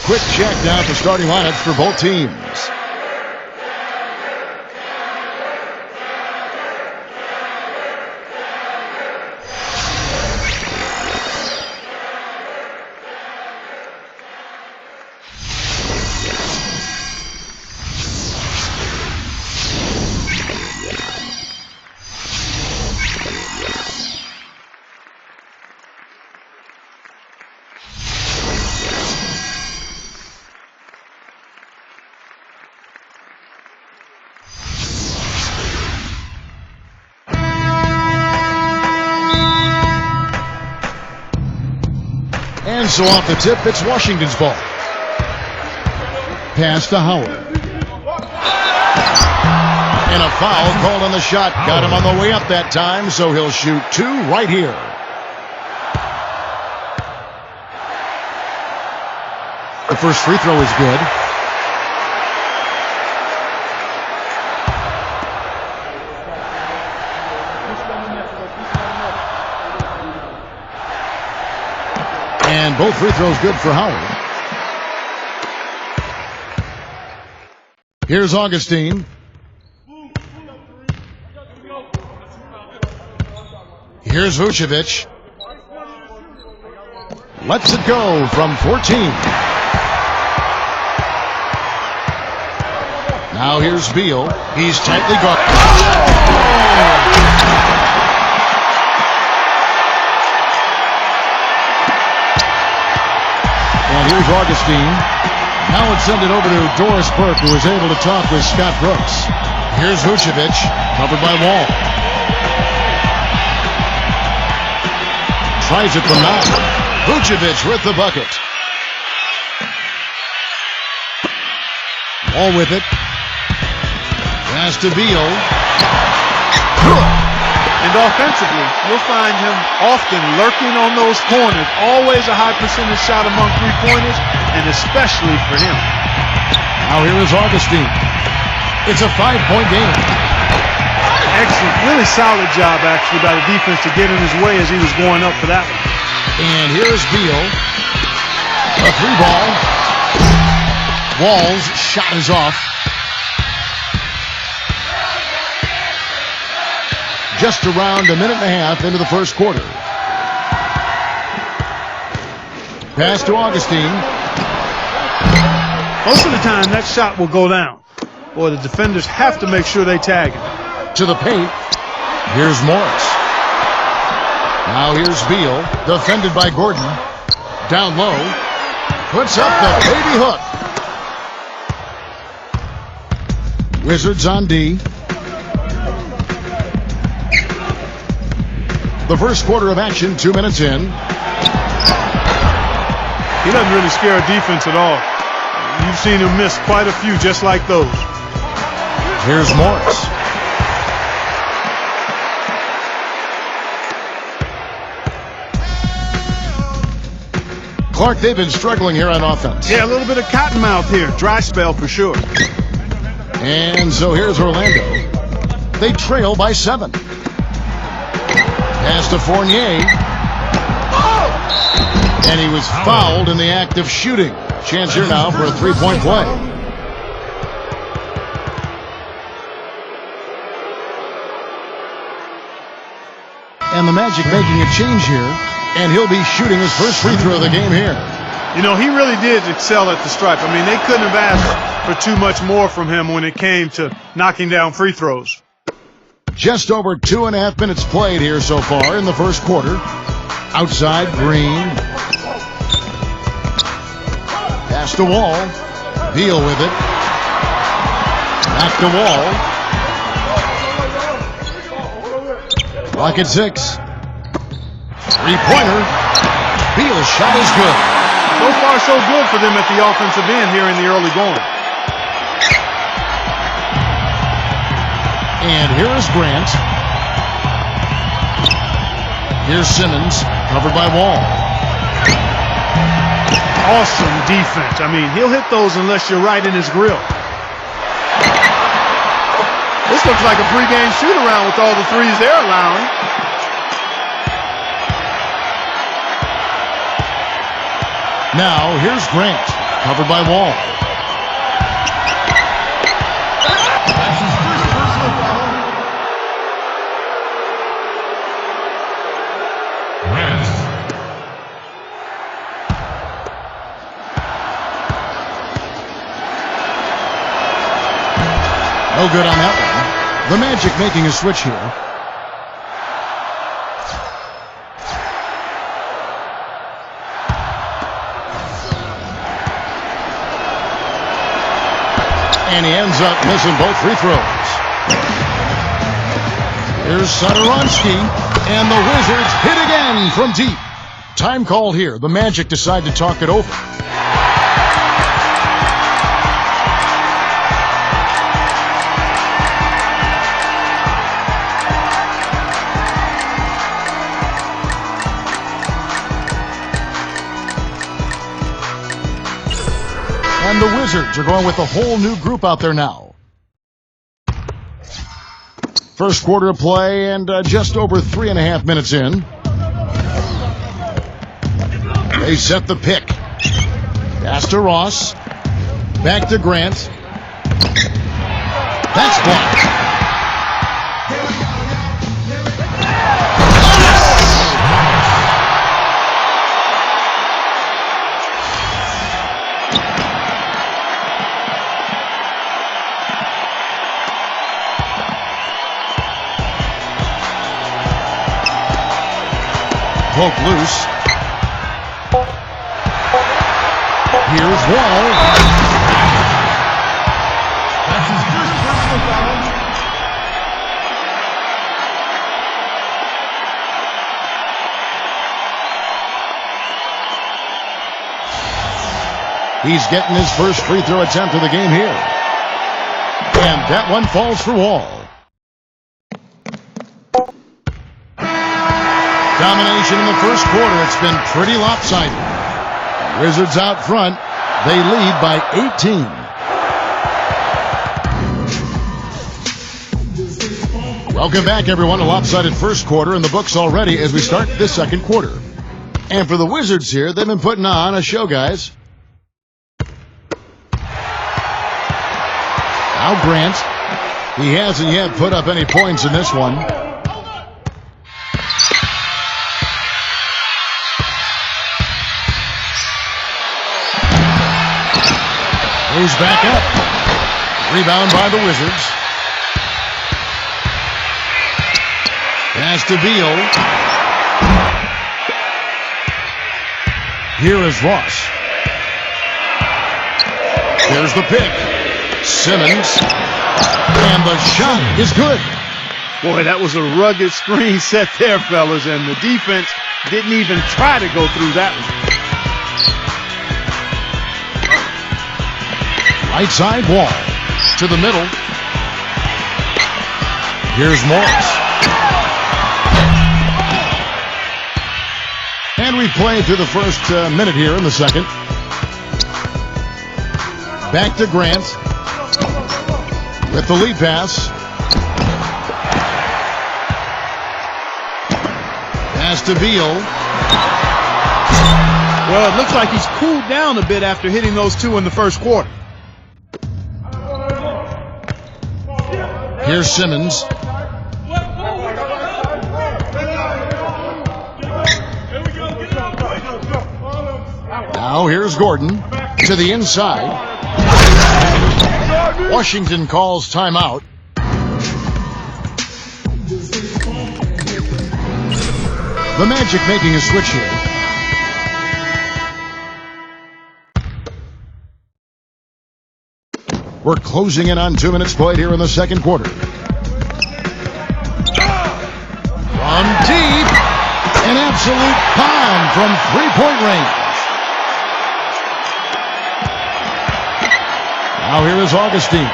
quick check down at the starting lineups for both teams. And so off the tip, it's Washington's ball. Pass to Howard. And a foul called on the shot. Got him on the way up that time, so he'll shoot two right here. The first free throw is good. And both free throws good for Howard. Here's Augustine. Here's Vucevic. Lets it go from 14. Now here's Beal. He's tightly guarded. And here's Augustine. Now let's send it over to Doris Burke, who is able to talk with Scott Brooks. Here's Vucevic, covered by Wall. Tries it from 9. Vucevic with the bucket. Wall with it. Pass to Beal. And offensively, you'll find him often lurking on those corners. Always a high percentage shot among three-pointers, and especially for him. Now here is Augustine. It's a 5-point game. Excellent. Really solid job, actually, by the defense to get in his way as he was going up for that one. And here's Beal. A three ball. Wall's shot is off. Just around a minute and a half into the first quarter. Pass to Augustine. Most of the time, that shot will go down. Boy, the defenders have to make sure they tag him. To the paint. Here's Morris. Now here's Beal. Defended by Gordon. Down low. Puts up the baby hook. Wizards on D. The first quarter of action, 2 minutes in. He doesn't really scare a defense at all. You've seen him miss quite a few just like those. Here's Morris. Clark, they've been struggling here on offense. Yeah, a little bit of cottonmouth here. Dry spell for sure. And so here's Orlando. They trail by 7. Pass to Fournier. And he was fouled in the act of shooting. Chance here now for a three-point play. And the Magic making a change here. And he'll be shooting his first free throw of the game here. You know, he really did excel at the stripe. I mean, they couldn't have asked for too much more from him when it came to knocking down free throws. Just over 2.5 minutes played here so far in the first quarter. Outside, Green. Pass to Wall. Beal with it. Back to Wall. Clock at 6. Three-pointer. Beal's shot is good. So far, so good for them at the offensive end here in the early going. And here is Grant. Here's Simmons, covered by Wall. Awesome defense. I mean, he'll hit those unless you're right in his grill. This looks like a pregame shoot-around with all the threes they're allowing. Now, here's Grant. Covered by Wall. That's his first personal foul. Rest. No good on that one. The Magic making a switch here. And he ends up missing both free throws. Here's Satoransky, and the Wizards hit again from deep. Time called here. The Magic decide to talk it over. And the Wizards are going with a whole new group out there now. First quarter of play and just over 3.5 minutes in. They set the pick. Pass to Ross. Back to Grant. That's blocked. Poke loose. Here's Wall. That's his first personal foul. He's getting his first free throw attempt of the game here. And that one falls for Wall. Domination in the first quarter. It's been pretty lopsided. Wizards out front. They lead by 18. Welcome back, everyone. A lopsided first quarter in the books already as we start this second quarter. And for the Wizards here, they've been putting on a show, guys. Now Grant. He hasn't yet put up any points in this one. Moves back up. Rebound by the Wizards. Pass to Beal. Here is Ross. Here's the pick. Simmons. And the shot is good. Boy, that was a rugged screen set there, fellas, and the defense didn't even try to go through that one. Right side Wall. To the middle. Here's Morris. And we play through the first minute here in the second. Back to Grant. With the lead pass. Pass to Beal. Well, it looks like he's cooled down a bit after hitting those two in the first quarter. Here's Simmons. Now here's Gordon to the inside. Washington calls timeout. The Magic making a switch here. We're closing in on 2 minutes played here in the second quarter. From deep, an absolute bomb from three-point range. Now here is Augustine.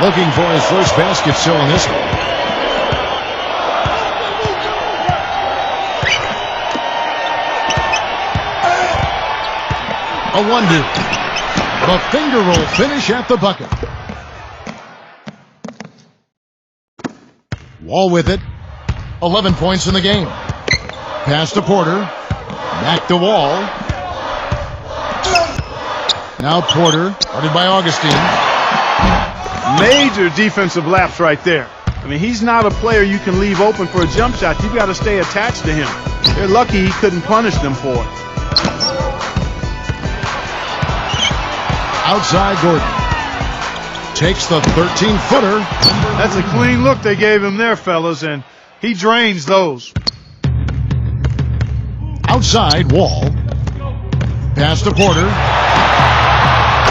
Looking for his first basket still in this one. A 1-2. The finger roll finish at the bucket. Wall with it. 11 points in the game. Pass to Porter. Back to Wall. Now Porter, guarded by Augustine. Major defensive lapse right there. I mean, he's not a player you can leave open for a jump shot. You've got to stay attached to him. They're lucky he couldn't punish them for it. Outside Gordon. Takes the 13-footer. That's a clean look they gave him there, fellas, and he drains those. Outside Wall. Pass to Porter.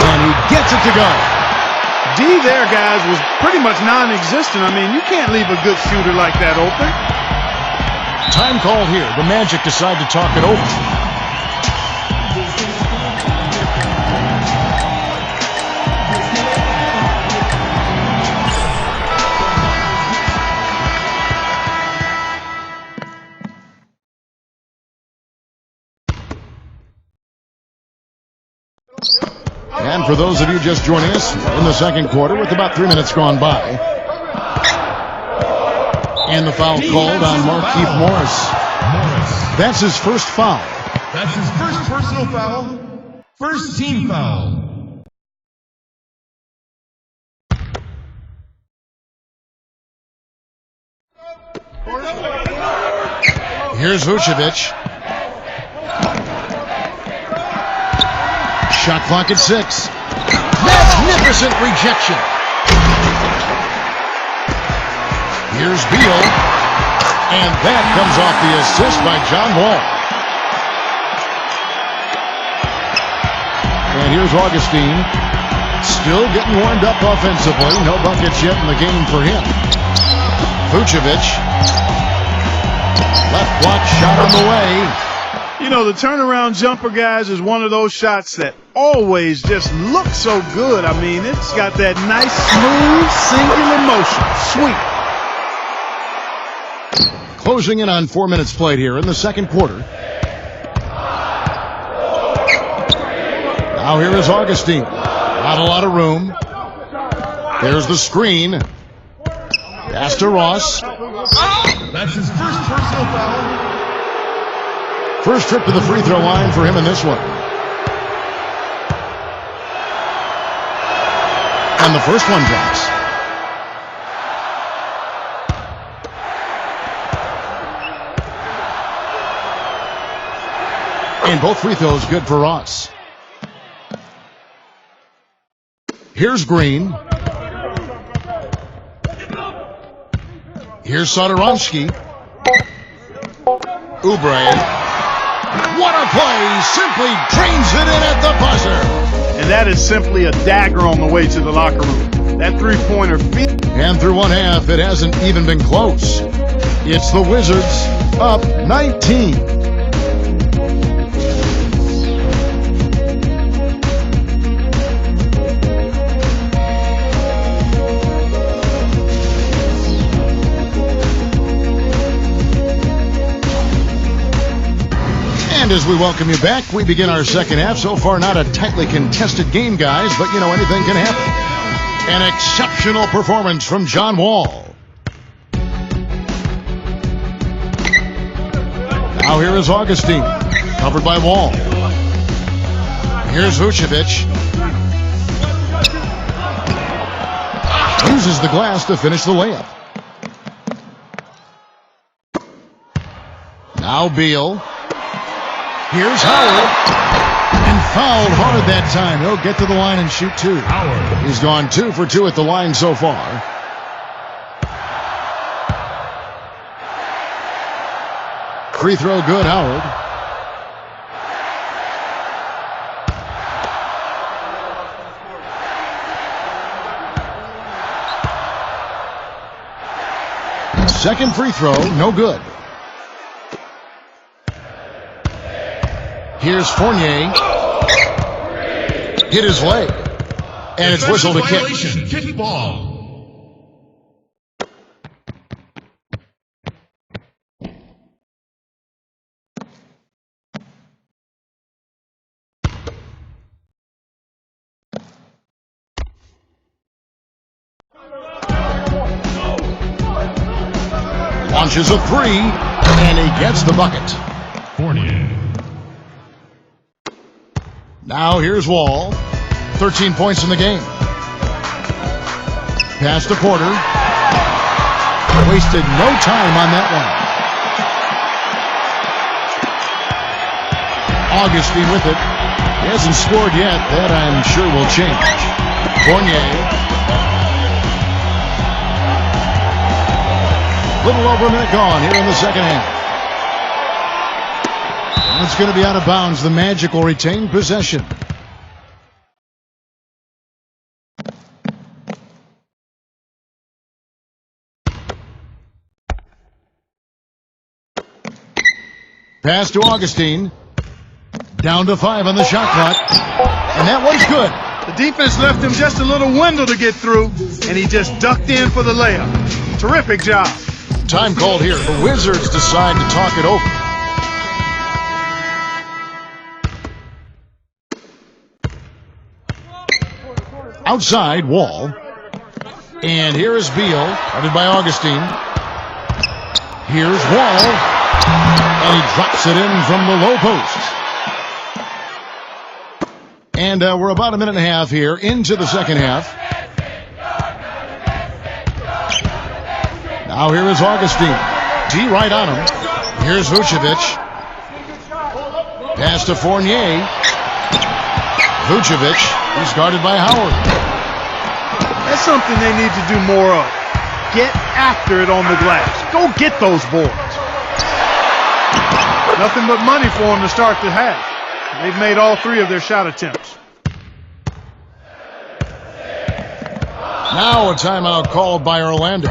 And he gets it to go. D there, guys, was pretty much non-existent. I mean, you can't leave a good shooter like that open. Time called here. The Magic decide to talk it over. And for those of you just joining us, in the second quarter with about 3 minutes gone by. And the foul called on Markieff Morris. That's his first foul. That's his first personal foul. First team foul. Here's Vucevic. Shot clock at 6. Magnificent rejection. Here's Beal. And that comes off the assist by John Wall. And here's Augustine. Still getting warmed up offensively. No buckets yet in the game for him. Vucevic. Left block shot on the way. You know, the turnaround jumper, guys, is one of those shots that always just looks so good. I mean, it's got that nice, smooth, singular motion. Sweet. Closing in on 4 minutes played here in the second quarter. Now here is Augustine. Not a lot of room. There's the screen. Pass to Ross. That's his first personal foul. First trip to the free throw line for him in this one. And the first one drops. And both free throws good for Ross. Here's Green. Here's Satoransky. Oubre. What a play! Simply drains it in at the buzzer. And that is simply a dagger on the way to the locker room. That three-pointer. And through one half, it hasn't even been close. It's the Wizards up 19. And as we welcome you back, we begin our second half. So far, not a tightly contested game, guys, but you know, anything can happen. An exceptional performance from John Wall. Now here is Augustine, covered by Wall. Here's Vucevic. Uses the glass to finish the layup. Now Beal. Here's Howard. And fouled hard that time. He'll get to the line and shoot two. Howard. He's gone 2 for 2 at the line so far. Free throw good, Howard. Second free throw, no good. Here's Fournier. Hit his leg. And it's whistled a kick. Kick ball. Launches a three, and he gets the bucket. Fournier. Now here's Wall. 13 points in the game. Pass to Porter. Wasted no time on that one. Augustine with it. He hasn't scored yet. That I'm sure will change. Fournier. Little over a minute gone here in the second half. It's going to be out of bounds. The Magic will retain possession. Pass to Augustine. Down to 5 on the shot clock. And that one's good. The defense left him just a little window to get through, and he just ducked in for the layup. Terrific job. Time called here. The Wizards decide to talk it over. Outside, Wall. And here is Beal, guarded by Augustine. Here's Wall. And he drops it in from the low post. And we're about a minute and a half here into the second half. Now here is Augustine. D right on him. Here's Vucevic. Pass to Fournier. Vucevic. He's guarded by Howard. That's something they need to do more of. Get after it on the glass. Go get those boards. Nothing but money for them to start the half. They've made all 3 of their shot attempts. Now a timeout called by Orlando.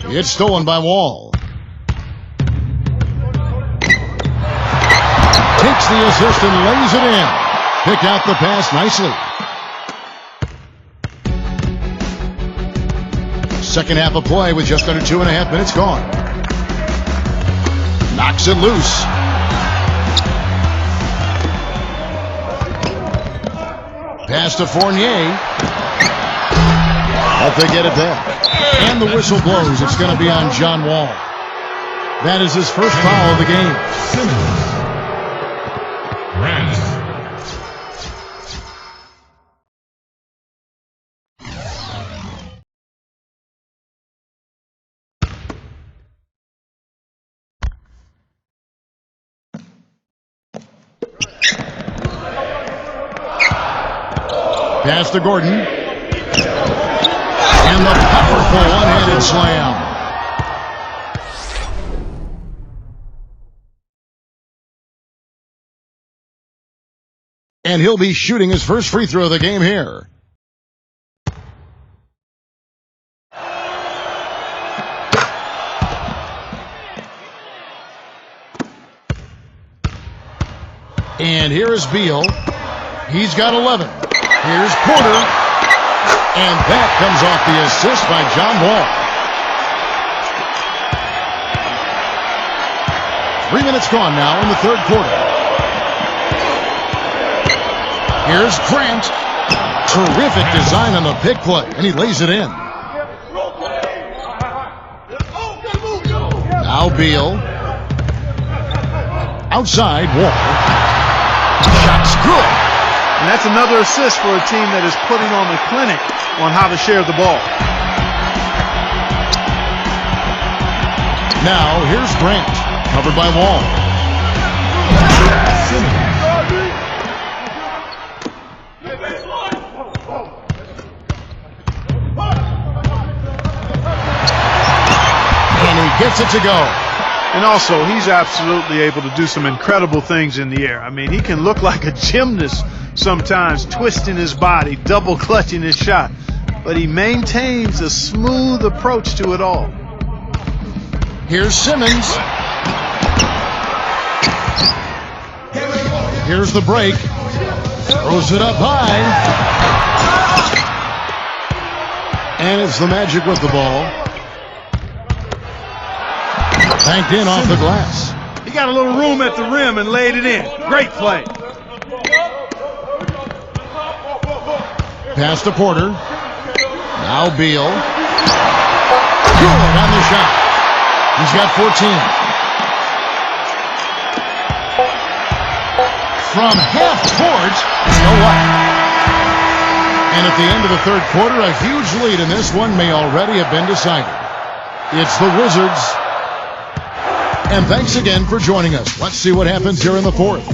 It's stolen by Wall. Takes the assist and lays it in. Picked out the pass nicely. Second half of play with just under 2.5 minutes gone. Knocks it loose. Pass to Fournier. Hope they get it back. And the whistle blows. It's going to be on John Wall. That is his first foul of the game. Pass to Gordon. And the powerful one-handed slam. And he'll be shooting his first free throw of the game here. And here is Beal. He's got 11. Here's Porter. And that comes off the assist by John Wall. 3 minutes gone now in the third quarter. Here's Grant. Terrific design on the pick play, and he lays it in. Now Beal. Outside, Wall. Shot's good. And that's another assist for a team that is putting on a clinic on how to share the ball. Now, here's Grant, covered by Wall. And he gets it to go. And also, he's absolutely able to do some incredible things in the air. I mean, he can look like a gymnast sometimes, twisting his body, double clutching his shot. But he maintains a smooth approach to it all. Here's Simmons. Here's the break. Throws it up high. And it's the Magic with the ball. Banked in off the glass. He got a little room at the rim and laid it in. Great play. Pass to Porter. Now Beal. Good on the shot. He's got 14. From half court, no what? And at the end of the third quarter, a huge lead in this one may already have been decided. It's the Wizards. And thanks again for joining us. Let's see what happens here in the fourth.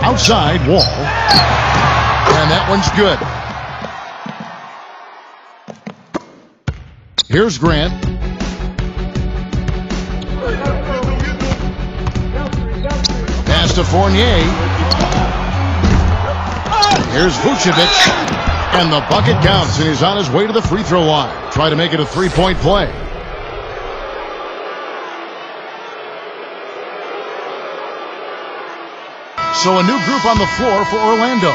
Outside Wall. And that one's good. Here's Grant. Pass to Fournier. Here's Vucevic. And the bucket counts, and he's on his way to the free throw line. Try to make it a three-point play. So a new group on the floor for Orlando.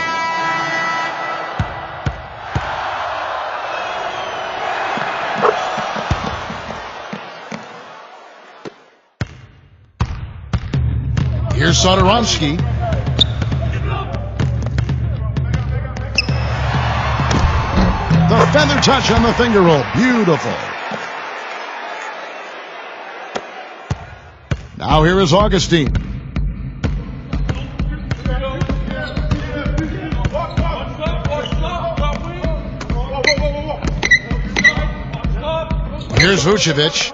Here's Satoransky. The feather touch on the finger roll. Beautiful. Now here is Augustine. Here's Vucevic.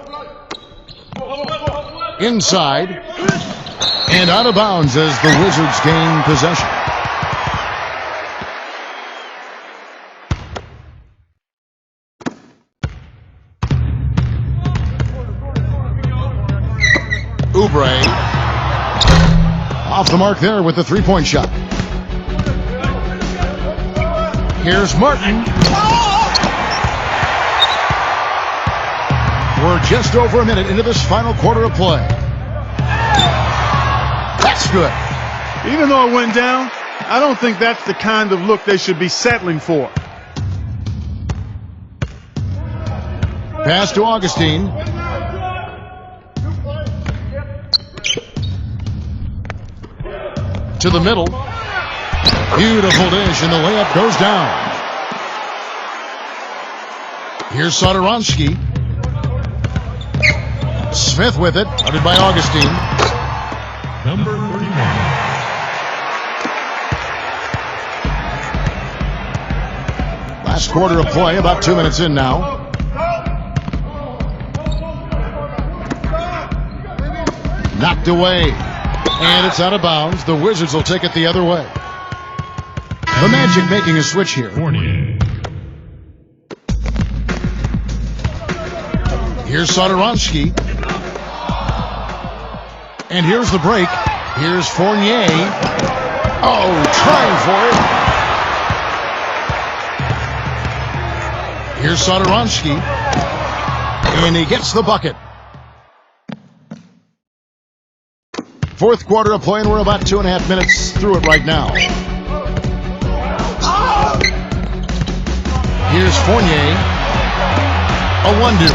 Inside. And out of bounds as the Wizards gain possession. Oubre. Off the mark there with the three-point shot. Here's Martin. We're just over a minute into this final quarter of play. That's good. Even though it went down, I don't think that's the kind of look they should be settling for. Pass to Augustine. To the middle. Beautiful dish, and the layup goes down. Here's Satoransky. Smith with it, guarded by Augustine. Number 31. Last quarter of play, about 2 minutes in now. Knocked away. And it's out of bounds. The Wizards will take it the other way. The Magic making a switch here. Fournier. Here's Satoransky. And here's the break. Here's Fournier. Oh, trying for it. Here's Satoransky. And he gets the bucket. Fourth quarter of play, and we're about 2.5 minutes through it right now. Here's Fournier. A 1-2.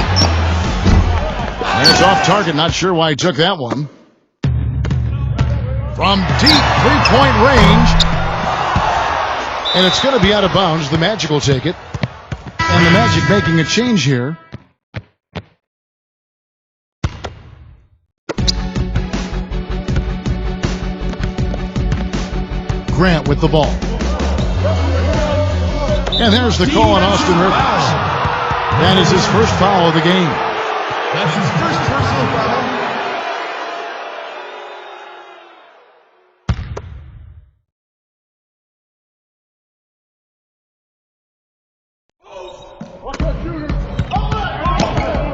And it's off target. Not sure why he took that one. From deep three-point range. And it's going to be out of bounds. The Magic will take it. And the Magic making a change here. Grant with the ball. And there's the call on Austin Rivers. That is his first foul of the game. That's his first personal foul.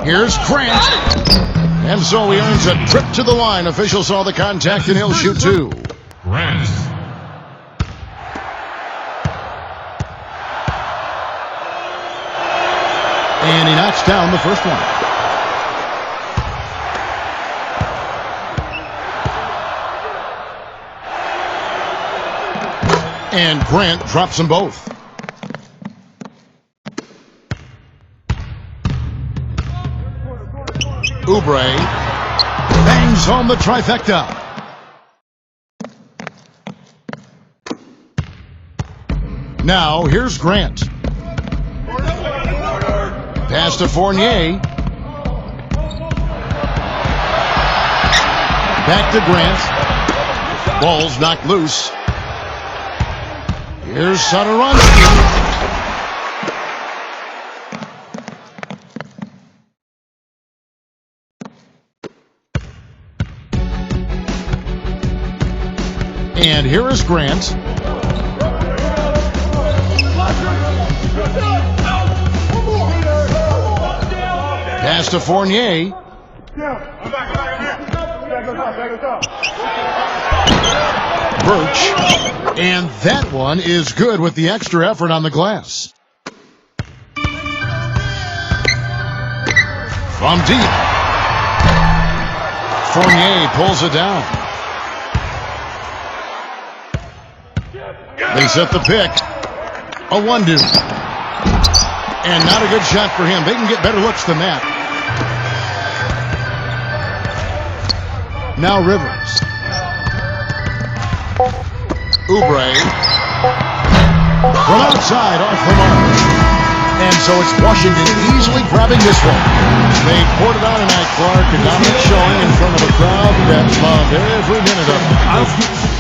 Here's Grant. And so he earns a trip to the line. Official saw the contact and he'll shoot two. Grant. And he knocks down the first one. And Grant drops them both. Oubre bangs home the trifecta. Now, here's Grant. Pass to Fournier. Back to Grant. Ball's knocked loose. Here's Satoransky. And here is Grant. Pass to Fournier. Birch. And that one is good with the extra effort on the glass. From deep. Fournier pulls it down. They set the pick. A 1-2. And not a good shot for him. They can get better looks than that. Now Rivers. Oubre. From outside off the mark. And so it's Washington easily grabbing this one. They poured it on tonight, Clark. A dominant showing in front of a crowd that loved every minute of it.